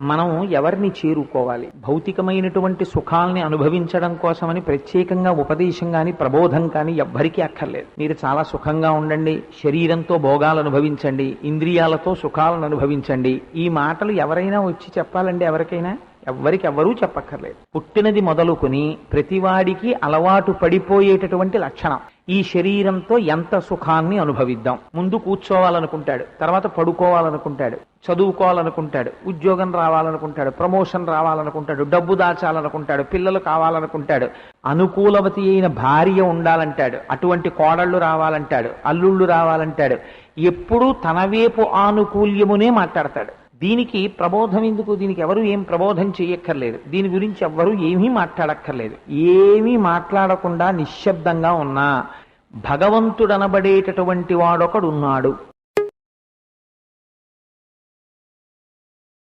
మనం ఎవరిని చేరుకోవాలి? భౌతికమైనటువంటి సుఖాల్ని అనుభవించడం కోసమని ప్రత్యేకంగా ఉపదేశం కానీ ప్రబోధం కానీ ఎవ్వరికీ అక్కర్లేదు. మీరు చాలా సుఖంగా ఉండండి, శరీరంతో భోగాలు అనుభవించండి, ఇంద్రియాలతో సుఖాలను అనుభవించండి, ఈ మాటలు ఎవరైనా వచ్చి చెప్పాలండి? ఎవరికైనా? ఎవ్వరూ చెప్పక్కర్లేదు. పుట్టినది మొదలుకొని ప్రతివాడికి అలవాటు పడిపోయేటటువంటి లక్షణం. ఈ శరీరంతో ఎంత సుఖాన్ని అనుభవిద్దాం. ముందు కూర్చోవాలనుకుంటాడు, తర్వాత పడుకోవాలనుకుంటాడు, చదువుకోవాలనుకుంటాడు, ఉద్యోగం రావాలనుకుంటాడు, ప్రమోషన్ రావాలనుకుంటాడు, డబ్బు దాచాలనుకుంటాడు, పిల్లలు కావాలనుకుంటాడు, అనుకూలవతి అయిన భార్య ఉండాలంటాడు, అటువంటి కోడళ్ళు రావాలంటాడు, అల్లుళ్ళు రావాలంటాడు. ఎప్పుడూ తన వైపు ఆనుకూల్యమునే మాట్లాడతాడు. దీనికి ప్రబోధం ఎందుకు? దీనికి ఎవరు ఏం ప్రబోధం చేయక్కర్లేదు. దీని గురించి ఎవ్వరూ ఏమీ మాట్లాడక్కర్లేదు. ఏమీ మాట్లాడకుండా నిశ్శబ్దంగా ఉన్నా భగవంతుడనబడేటటువంటి వాడొకడున్నాడు.